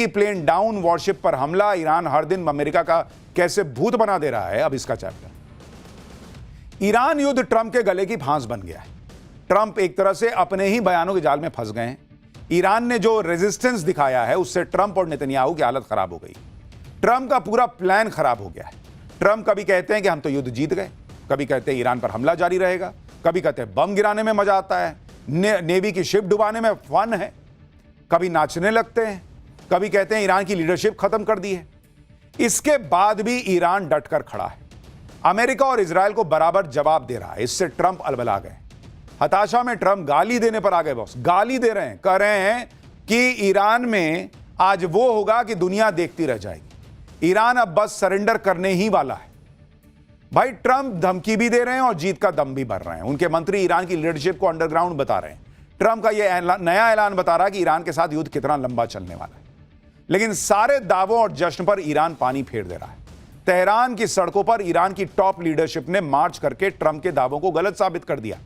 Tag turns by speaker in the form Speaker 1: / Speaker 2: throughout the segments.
Speaker 1: Plane down, worship पर हमला, Iran हर दिन अमेरिका का कैसे भूत बना दे रहा है, अब इसका चैप्टर। ईरान युद्ध ट्रंप के गले की फांस बन गया है। ट्रंप एक तरह से अपने ही बयानों के जाल में फंस गए हैं। ईरान ने जो रेजिस्टेंस दिखाया है उससे ट्रंप और नेतन्याहू की हालत खराब हो गई। ट्रंप का पूरा प्लान खराब हो गया है। ट्रंप कभी कहते हैं कि हम तो युद्ध जीत गए, कभी कहते हैं ईरान पर हमला जारी रहेगा, कभी कहते हैं बम गिराने में मजा आता है, नेवी की शिप डुबाने में फन है, कभी नाचने लगते हैं, कभी कहते हैं ईरान की लीडरशिप खत्म कर दी है। इसके बाद भी ईरान डटकर खड़ा है। अमेरिका और इजराइल को बराबर जवाब दे रहा है। इससे ट्रंप अलबला गए। हताशा में ट्रंप गाली देने पर आ गए। बॉस गाली दे रहे हैं, कह रहे हैं कि ईरान में आज वो होगा कि दुनिया देखती रह जाएगी। ईरान अब बस सरेंडर करने ही वाला है। भाई ट्रंप धमकी भी दे रहे हैं और जीत का दम भी भर रहे हैं। उनके मंत्री ईरान की लीडरशिप को अंडरग्राउंड बता रहे हैं। ट्रंप का यह नया ऐलान बता रहा है कि ईरान के साथ युद्ध कितना लंबा चलने वाला है। लेकिन सारे दावों और जश्न पर ईरान पानी फेर दे रहा है। तेहरान की सड़कों पर ईरान की टॉप लीडरशिप ने मार्च करके ट्रंप के दावों को गलत साबित कर दिया।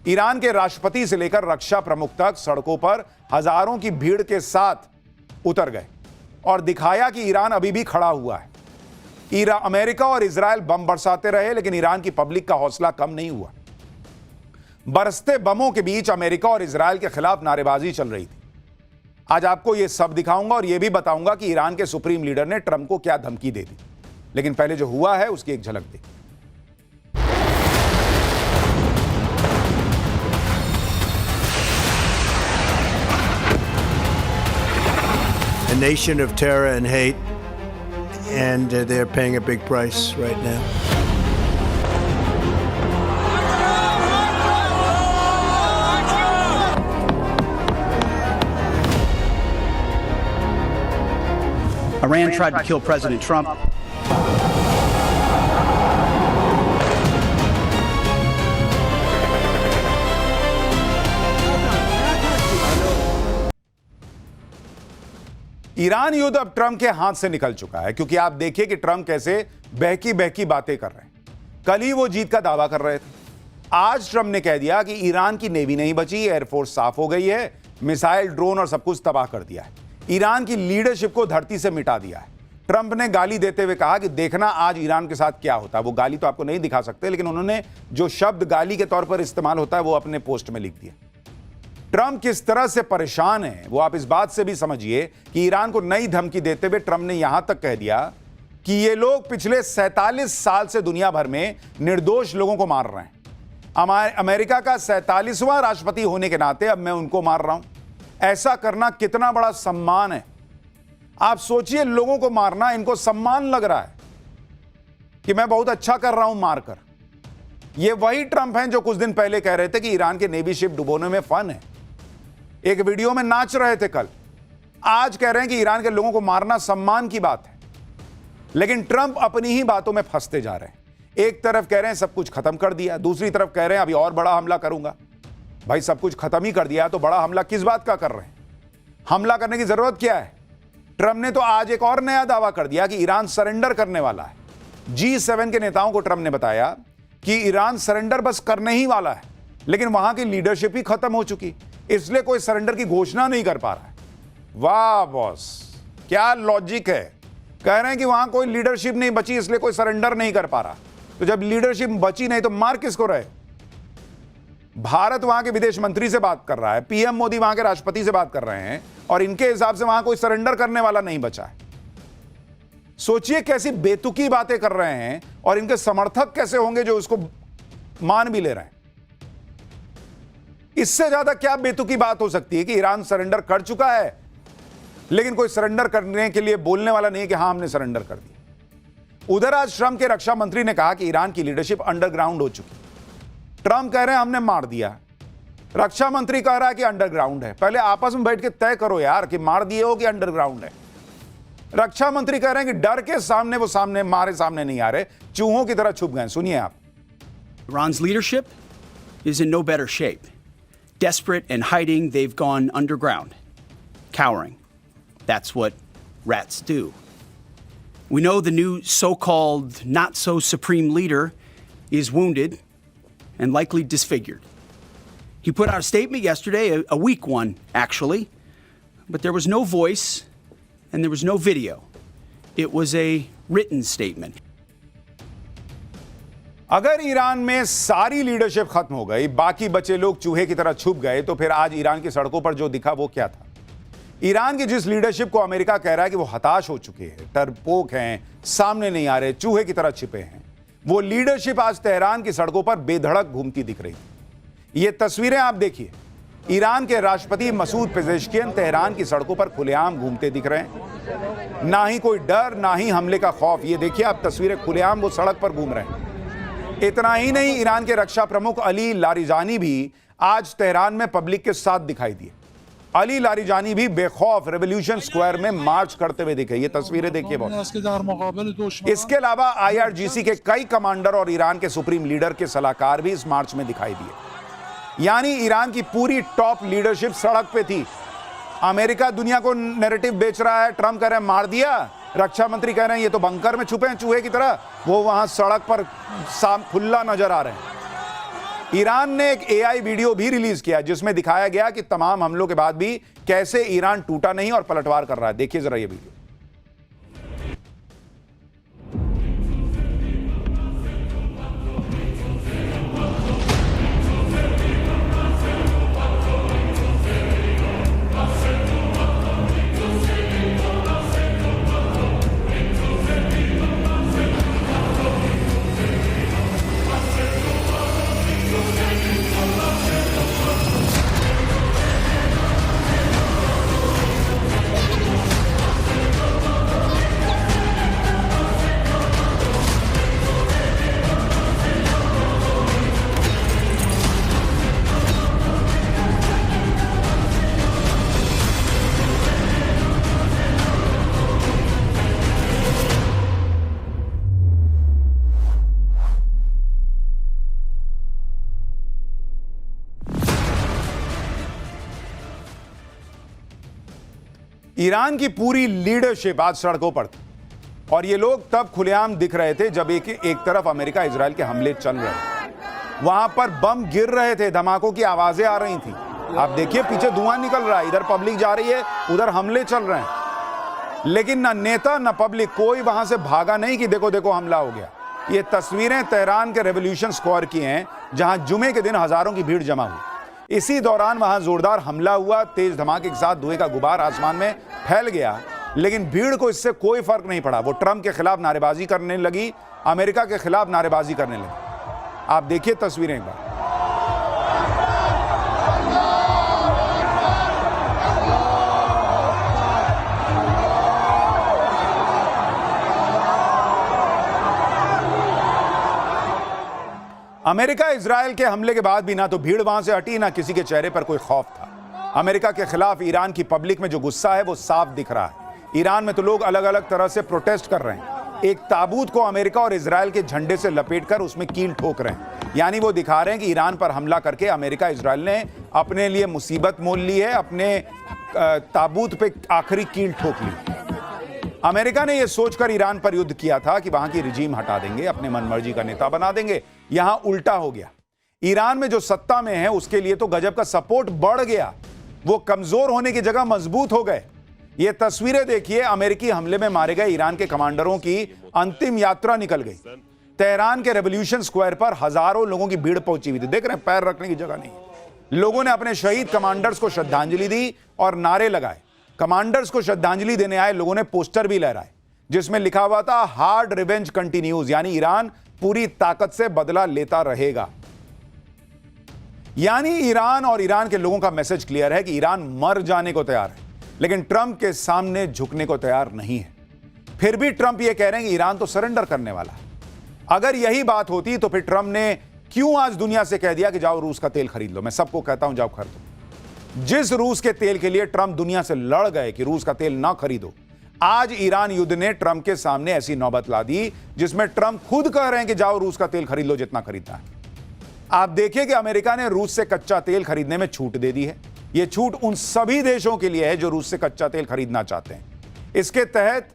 Speaker 1: ईरान के राष्ट्रपति से लेकर रक्षा प्रमुख तक सड़कों पर हजारों की भीड़ के साथ उतर गए और दिखाया कि ईरान अभी भी खड़ा हुआ है। अमेरिका और इजराइल बम बरसाते रहे, लेकिन ईरान की पब्लिक का हौसला कम नहीं हुआ। बरसते बमों के बीच अमेरिका और इजराइल के खिलाफ नारेबाजी चल रही थी। आज आपको यह सब दिखाऊंगा और यह भी बताऊंगा कि ईरान के सुप्रीम लीडर ने ट्रंप को क्या धमकी दे दी। लेकिन पहले जो हुआ है उसकी एक झलक देखिए।
Speaker 2: A nation of terror and hate, and they're paying a big price right now.
Speaker 3: Iran tried to kill President Trump.
Speaker 1: Iran युद्ध अब ट्रंप के हाथ से निकल चुका है, क्योंकि आप देखिए कि ट्रंप कैसे बहकी बहकी बातें कर रहे हैं। कल ही वो जीत का दावा कर रहे थे। आज ट्रंप ने कह दिया कि ईरान की नेवी नहीं बची, एयरफोर्स साफ हो गई है, मिसाइल, ड्रोन और सब कुछ तबाह कर दिया है। ईरान की लीडरशिप को धरती से मिटा दिया है। ट्रंप ने गाली देते हुए कहा कि देखना आज ईरान के साथ क्या होता है। वो गाली तो आपको नहीं दिखा सकते, लेकिन उन्होंने जो शब्द गाली के तौर पर इस्तेमाल होता है वो अपने पोस्ट में लिख दिया। ट्रंप किस तरह से परेशान है वो आप इस बात से भी समझिए कि ईरान को नई धमकी देते हुए ट्रंप ने यहां तक कह दिया कि ये लोग पिछले 47 साल से दुनिया भर में निर्दोष लोगों को मार रहे हैं। अमेरिका का 47वां राष्ट्रपति होने के नाते अब मैं उनको मार रहा हूं। ऐसा करना कितना बड़ा सम्मान है। आप सोचिए, लोगों को मारना इनको सम्मान लग रहा है कि मैं बहुत अच्छा कर रहा हूं मारकर। ये वही ट्रंप हैं जो कुछ दिन पहले कह रहे थे कि ईरान के नेवी शिप डुबोने में फन है। एक वीडियो में नाच रहे थे कल। आज कह रहे हैं कि ईरान के लोगों को मारना सम्मान की बात है। लेकिन ट्रंप अपनी ही बातों में फंसते जा रहे हैं। एक तरफ कह रहे हैं सब कुछ खत्म कर दिया, दूसरी तरफ कह रहे हैं अभी और बड़ा हमला करूंगा। भाई सब कुछ खत्म ही कर दिया तो बड़ा हमला किस बात का कर रहे हैं? हमला करने की जरूरत क्या है? ट्रंप ने तो आज एक और नया दावा कर दिया कि ईरान सरेंडर करने वाला है। G7 के नेताओं को ट्रंप ने बताया कि ईरान सरेंडर बस करने ही वाला है, लेकिन वहां की लीडरशिप ही खत्म हो चुकी, इसलिए कोई सरेंडर की घोषणा नहीं कर पा रहा है। वाह बॉस, क्या लॉजिक है। कह रहे हैं कि वहां कोई लीडरशिप नहीं बची, इसलिए कोई सरेंडर नहीं कर पा रहा। तो जब लीडरशिप बची नहीं तो मार किसको रहे? भारत वहां के विदेश मंत्री से बात कर रहा है, पीएम मोदी वहां के राष्ट्रपति से बात कर रहे हैं, और इनके हिसाब से वहां कोई सरेंडर करने वाला नहीं बचा है। सोचिए कैसी बेतुकी बातें कर रहे हैं, और इनके समर्थक कैसे होंगे जो उसको मान भी ले रहे हैं। इससे ज्यादा क्या बेतुकी बात हो सकती है कि ईरान सरेंडर कर चुका है, लेकिन कोई सरेंडर करने के लिए बोलने वाला नहीं है कि हां हमने सरेंडर कर दिया। उधर आज ट्रंप के रक्षा मंत्री ने कहा कि ईरान की लीडरशिप अंडरग्राउंड हो चुकी। ट्रंप कह रहे हैं हमने मार दिया, रक्षा मंत्री कह रहा है कि अंडरग्राउंड है। पहले आपस में बैठ के तय करो यार कि मार दिए हो कि अंडरग्राउंड है। रक्षा मंत्री कह रहे हैं कि डर के सामने वो सामने नहीं आ रहे, चूहों की तरह छुप गए। सुनिए आप।
Speaker 3: Iran's leadership is in no better shape. Desperate and hiding, they've gone underground, cowering. That's what rats do. We know the new so-called not-so-supreme leader is wounded and likely disfigured. He put out a statement yesterday, a weak one, actually, but there was no voice, and there was no video. It was a written statement.
Speaker 1: अगर Iran में सारी leadership खत्म हो गई, बाकी बचे लोग चूहे की तरह छुप गए, तो फिर आज ईरान की सड़कों पर जो दिखा वो क्या था? ईरान की जिस लीडरशिप को अमेरिका कह रहा है कि वो हताश हो चुके हैं, डरपोक हैं, सामने नहीं आ रहे, चूहे की तरह छिपे हैं, वो लीडरशिप आज तेहरान की सड़कों पर बेधड़क घूमती दिख रही थी। ये तस्वीरें आप देखिए, ईरान के राष्ट्रपति मसूद पेजेश्कियन तेहरान की सड़कों पर खुलेआम घूमते दिख रहे हैं। ना ही कोई डर, ना ही हमले का खौफ। ये देखिए आप तस्वीरें, खुलेआम वो सड़क पर घूम रहे हैं। इतना ही नहीं, ईरान के रक्षा प्रमुख अली लारिजानी भी आज तेहरान में पब्लिक के साथ दिखाई दिए। अली लारिजानी भी बेखौफ रेवोल्यूशन स्क्वायर में मार्च करते हुए दिखे। ये तस्वीरें देखिए बहुत। इसके अलावा IRGC के कई कमांडर और ईरान के सुप्रीम लीडर के सलाहकार भी इस मार्च में दिखाई दिए। यानी ईरान की पूरी टॉप लीडरशिप सड़क पे थी। अमेरिका दुनिया को नैरेटिव बेच रहा है, ट्रंप कह रहे हैं मार दिया, रक्षा मंत्री कह रहे हैं ये तो बंकर में छुपे हैं चूहे की तरह, वो वहां सड़क पर खुला नजर आ रहे हैं। ईरान ने एक AI वीडियो भी रिलीज किया जिसमें दिखाया गया कि तमाम हमलों के बाद भी कैसे ईरान टूटा नहीं और पलटवार कर रहा है। देखिए जरा ये वीडियो। ईरान की पूरी लीडरशिप आज सड़कों पर थी और ये लोग तब खुलेआम दिख रहे थे जब एक तरफ अमेरिका इजराइल के हमले चल रहे थे, वहां पर बम गिर रहे थे, धमाकों की आवाजें आ रही थी। आप देखिए पीछे धुआं निकल रहा है, इधर पब्लिक जा रही है, उधर हमले चल रहे हैं, लेकिन ना नेता ना पब्लिक कोई वहां से भागा नहीं कि देखो देखो हमला हो गया। ये तस्वीरें तेहरान के रेवोल्यूशन स्क्वायर की हैं जहां जुमे के दिन हजारों की भीड़ जमा हुई। इसी दौरान वहां जोरदार हमला हुआ, तेज धमाके के साथ धुएं का गुबार आसमान में फैल गया, लेकिन भीड़ को इससे कोई फर्क नहीं पड़ा। वो ट्रंप के खिलाफ नारेबाजी करने लगी, अमेरिका के खिलाफ नारेबाजी करने लगी। आप देखिए तस्वीरें एक बार। अमेरिका इजराइल के हमले के बाद भी ना तो भीड़ वहां से हटी, ना किसी के चेहरे पर कोई खौफ था। अमेरिका के खिलाफ ईरान की पब्लिक में जो गुस्सा है वो साफ दिख रहा है। ईरान में तो लोग अलग अलग तरह से प्रोटेस्ट कर रहे हैं। एक ताबूत को अमेरिका और इजराइल के झंडे से लपेटकर उसमें कील ठोक रहे हैं, यानी वो दिखा रहे हैं कि ईरान पर हमला करके अमेरिका इजराइल ने अपने लिए मुसीबत मोल ली है, अपने ताबूत पे आखिरी कील ठोक ली। अमेरिका ने यह सोचकर ईरान पर युद्ध किया था कि वहां की रिजीम हटा देंगे, अपने मनमर्जी का नेता बना देंगे। यहां उल्टा हो गया। ईरान में जो सत्ता में है उसके लिए तो गजब का सपोर्ट बढ़ गया, वो कमजोर होने की जगह मजबूत हो गए। ये तस्वीरें देखिए, अमेरिकी हमले में मारे गए ईरान के कमांडरों की अंतिम यात्रा निकल गई। तेहरान के रेवोल्यूशन स्क्वायर पर हजारों लोगों की भीड़ पहुंची हुई थी। देख रहे हैं, पैर रखने की जगह नहीं। लोगों ने अपने शहीद कमांडर्स को श्रद्धांजलि दी और नारे लगाए। कमांडर्स को श्रद्धांजलि देने आए लोगों ने पोस्टर भी लहराए जिसमें लिखा हुआ था हार्ड रिवेंज कंटिन्यूज, यानी ईरान पूरी ताकत से बदला लेता रहेगा। यानी ईरान और ईरान के लोगों का मैसेज क्लियर है कि ईरान मर जाने को तैयार है, लेकिन ट्रंप के सामने झुकने को तैयार नहीं है। फिर भी ट्रंप यह कह रहे हैं कि ईरान तो सरेंडर करने वाला है। अगर यही बात होती तो फिर ट्रंप ने क्यों आज दुनिया से कह दिया कि जाओ रूस का तेल खरीद लो। मैं सबको कहता हूं जाओ खरीदो। जिस रूस के तेल के लिए ट्रंप दुनिया से लड़ गए कि रूस का तेल ना खरीदो, आज ईरान युद्ध ने ट्रंप के सामने ऐसी नौबत ला दी जिसमें ट्रंप खुद कह रहे हैं कि जाओ रूस का तेल खरीद लो जितना खरीदना है। आप देखिए कि अमेरिका ने रूस से कच्चा तेल खरीदने में छूट दे दी है। यह छूट उन सभी देशों के लिए है जो रूस से कच्चा तेल खरीदना चाहते हैं। इसके तहत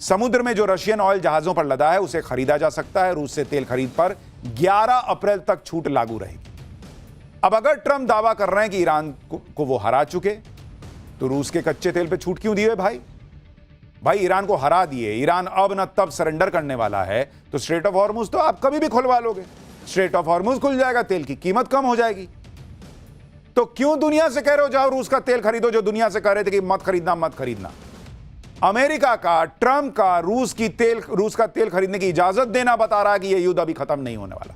Speaker 1: समुद्र में जो रशियन ऑयल जहाजों पर लदा है उसे खरीदा जा सकता है। रूस से तेल खरीद पर 11 अप्रैल तक छूट लागू रहेगी। अब अगर ट्रंप दावा कर रहे हैं कि ईरान को वो हरा चुके, तो रूस के कच्चे तेल पे छूट क्यों दी है भाई? भाई ईरान को हरा दिए, ईरान अब न तब सरेंडर करने वाला है, तो स्ट्रेट ऑफ हॉर्मुज तो आप कभी भी खुलवा लोगे। स्ट्रेट ऑफ हॉर्मुज खुल जाएगा, तेल की कीमत कम हो जाएगी। तो क्यों दुनिया से कह रहे हो जाओ रूस का तेल खरीदो, जो दुनिया से कह रहे थे कि मत खरीदना मत खरीदना। अमेरिका का, ट्रंप का रूस का तेल खरीदने की इजाजत देना बता रहा है कि यह युद्ध अभी खत्म नहीं होने वाला।